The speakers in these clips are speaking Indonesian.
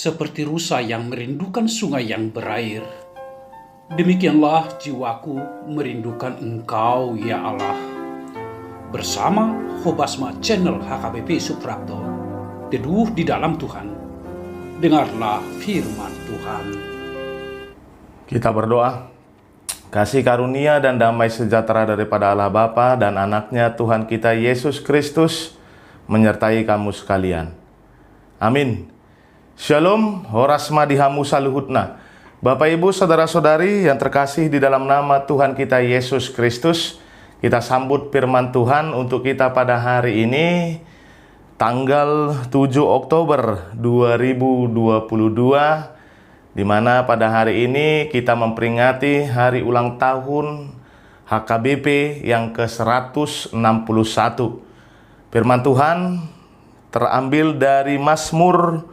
seperti rusa yang merindukan sungai yang berair. Demikianlah jiwaku merindukan Engkau, ya Allah. Bersama Hobasma Channel HKBP Suprapto, teduh di dalam Tuhan. Dengarlah firman Tuhan. Kita berdoa. Kasih karunia dan damai sejahtera daripada Allah Bapa dan anaknya Tuhan kita Yesus Kristus menyertai kamu sekalian. Amin. Shalom, horasma dihamu saluhutna. Bapak Ibu saudara-saudari yang terkasih di dalam nama Tuhan kita Yesus Kristus, kita sambut firman Tuhan untuk kita pada hari ini, tanggal 7 Oktober 2022, di mana pada hari ini kita memperingati hari ulang tahun HKBP yang ke-161. Firman Tuhan terambil dari Mazmur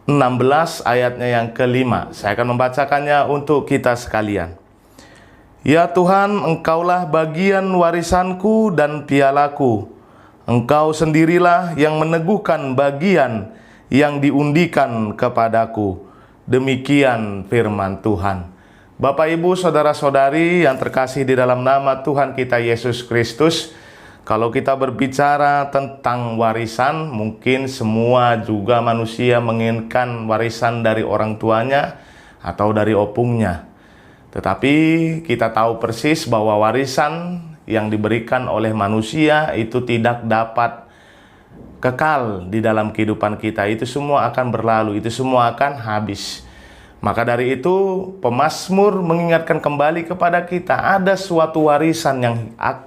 16 ayatnya yang ke-5. Saya akan membacakannya untuk kita sekalian. Ya Tuhan, Engkaulah bagian warisanku dan pialaku. Engkau sendirilah yang meneguhkan bagian yang diundikan kepadaku. Demikian firman Tuhan. Bapak Ibu saudara-saudari yang terkasih di dalam nama Tuhan kita Yesus Kristus, kalau kita berbicara tentang warisan, mungkin semua juga manusia menginginkan warisan dari orang tuanya atau dari opungnya. Tetapi kita tahu persis bahwa warisan yang diberikan oleh manusia itu tidak dapat kekal di dalam kehidupan kita. Itu semua akan berlalu, itu semua akan habis. Maka dari itu pemazmur mengingatkan kembali kepada kita ada suatu warisan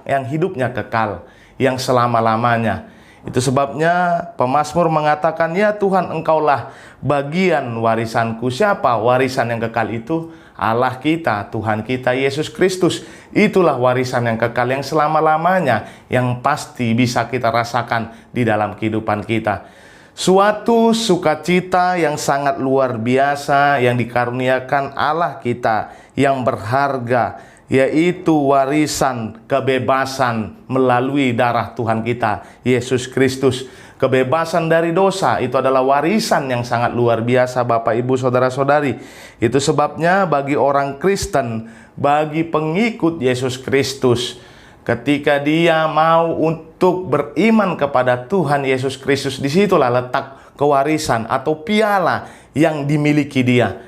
yang hidupnya kekal, yang selama-lamanya. Itu sebabnya pemazmur mengatakan, ya Tuhan, Engkaulah bagian warisanku. Siapa warisan yang kekal itu? Allah kita, Tuhan kita Yesus Kristus. Itulah warisan yang kekal, yang selama-lamanya, yang pasti bisa kita rasakan di dalam kehidupan kita. Suatu sukacita yang sangat luar biasa yang dikaruniakan Allah kita yang berharga, yaitu warisan kebebasan melalui darah Tuhan kita Yesus Kristus. Kebebasan dari dosa itu adalah warisan yang sangat luar biasa, Bapak Ibu saudara-saudari. Itu sebabnya bagi orang Kristen, bagi pengikut Yesus Kristus, ketika dia mau untuk beriman kepada Tuhan Yesus Kristus, disitulah letak kewarisan atau piala yang dimiliki dia.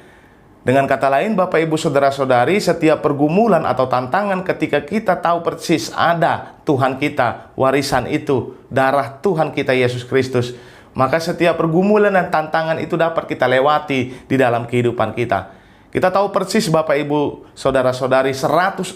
Dengan kata lain, Bapak Ibu saudara-saudari, setiap pergumulan atau tantangan ketika kita tahu persis ada Tuhan kita, warisan itu, darah Tuhan kita Yesus Kristus, maka setiap pergumulan dan tantangan itu dapat kita lewati di dalam kehidupan kita. Kita tahu persis Bapak Ibu saudara-saudari, 161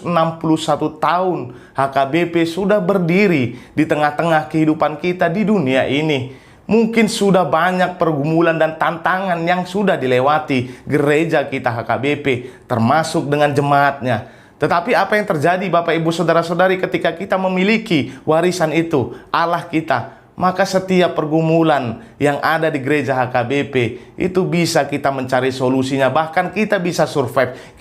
tahun HKBP sudah berdiri di tengah-tengah kehidupan kita di dunia ini. Mungkin sudah banyak pergumulan dan tantangan yang sudah dilewati gereja kita HKBP, termasuk dengan jemaatnya. Tetapi apa yang terjadi Bapak Ibu saudara-saudari ketika kita memiliki warisan itu, Allah kita, maka setiap pergumulan yang ada di gereja HKBP itu bisa kita mencari solusinya. Bahkan kita bisa survive.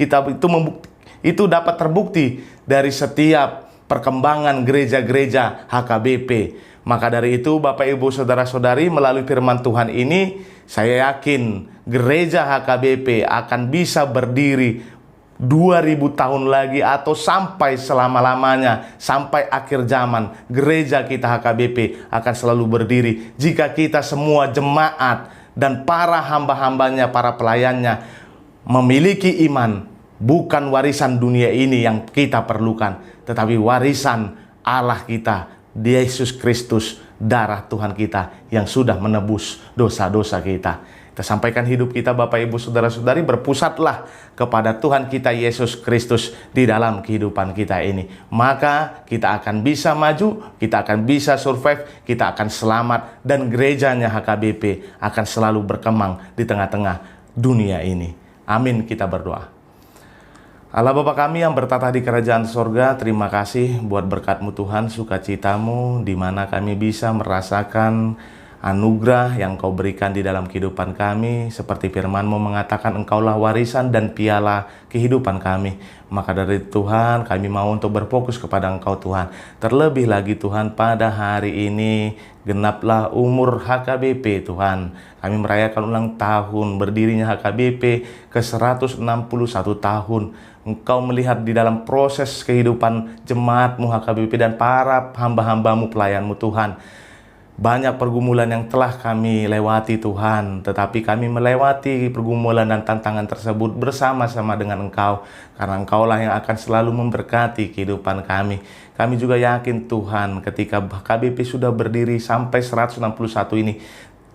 Itu dapat terbukti dari setiap perkembangan gereja-gereja HKBP. Maka dari itu Bapak Ibu saudara-saudari, melalui firman Tuhan ini, saya yakin gereja HKBP akan bisa berdiri 2000 tahun lagi atau sampai selama-lamanya, sampai akhir zaman. Gereja kita HKBP akan selalu berdiri jika kita semua jemaat dan para hamba-hambanya, para pelayannya memiliki iman. Bukan warisan dunia ini yang kita perlukan, tetapi warisan Allah kita, Yesus Kristus, darah Tuhan kita yang sudah menebus dosa-dosa kita. Kita sampaikan hidup kita Bapak Ibu saudara-saudari, berpusatlah kepada Tuhan kita Yesus Kristus di dalam kehidupan kita ini. Maka kita akan bisa maju, kita akan bisa survive, kita akan selamat, dan gerejanya HKBP akan selalu berkembang di tengah-tengah dunia ini. Amin, kita berdoa. Allah Bapa kami yang bertata di kerajaan sorga, terima kasih buat berkat-Mu Tuhan, sukacitamu, di mana kami bisa merasakan anugerah yang Kau berikan di dalam kehidupan kami. Seperti firman-Mu mengatakan, Engkaulah warisan dan piala kehidupan kami. Maka dari Tuhan, kami mau untuk berfokus kepada Engkau Tuhan. Terlebih lagi Tuhan, pada hari ini genaplah umur HKBP Tuhan. Kami merayakan ulang tahun berdirinya HKBP ke 161 tahun. Engkau melihat di dalam proses kehidupan jemaat-Mu HKBP dan para hamba-hamba-Mu, pelayan-Mu Tuhan. Banyak pergumulan yang telah kami lewati Tuhan, tetapi kami melewati pergumulan dan tantangan tersebut bersama-sama dengan Engkau, karena Engkaulah yang akan selalu memberkati kehidupan kami. Kami juga yakin Tuhan, ketika KBP sudah berdiri sampai 161 ini,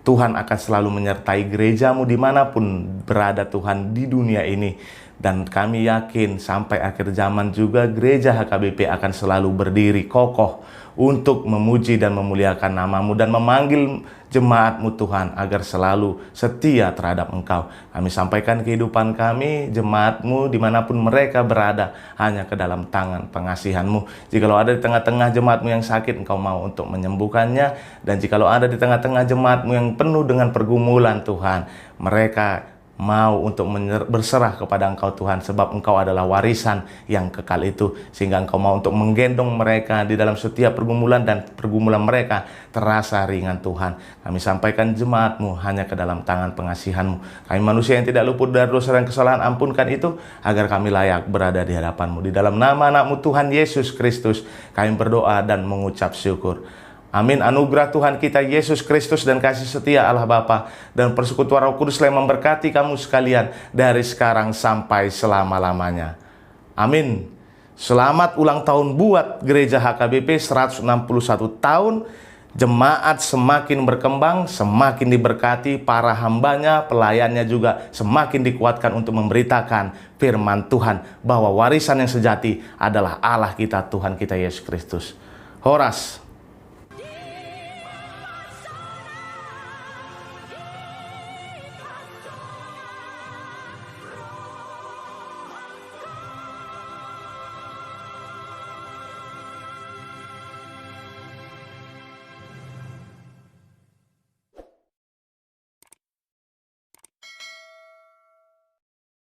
Tuhan akan selalu menyertai gereja-Mu dimanapun berada Tuhan di dunia ini. Dan kami yakin sampai akhir zaman juga gereja HKBP akan selalu berdiri kokoh untuk memuji dan memuliakan nama-Mu dan memanggil jemaat-Mu Tuhan agar selalu setia terhadap Engkau. Kami sampaikan kehidupan kami, jemaat-Mu dimanapun mereka berada, hanya ke dalam tangan pengasihan-Mu. Jikalau ada di tengah-tengah jemaat-Mu yang sakit, Engkau mau untuk menyembuhkannya. Dan jikalau ada di tengah-tengah jemaat-Mu yang penuh dengan pergumulan Tuhan, mereka mau untuk berserah kepada Engkau Tuhan, sebab Engkau adalah warisan yang kekal itu, sehingga Engkau mau untuk menggendong mereka di dalam setiap pergumulan, dan pergumulan mereka terasa ringan Tuhan. Kami sampaikan jemaat-Mu hanya ke dalam tangan pengasihan-Mu. Kami manusia yang tidak luput dari dosa dan kesalahan, ampunkan itu agar kami layak berada di hadapan-Mu. Di dalam nama anak-Mu Tuhan Yesus Kristus kami berdoa dan mengucap syukur. Amin. Anugerah Tuhan kita Yesus Kristus dan kasih setia Allah Bapa dan persekutuan Roh Kudus yang memberkati kamu sekalian dari sekarang sampai selama-lamanya. Amin. Selamat ulang tahun buat Gereja HKBP 161 tahun. Jemaat semakin berkembang, semakin diberkati, para hambanya, pelayannya juga semakin dikuatkan untuk memberitakan firman Tuhan, bahwa warisan yang sejati adalah Allah kita, Tuhan kita Yesus Kristus. Horas.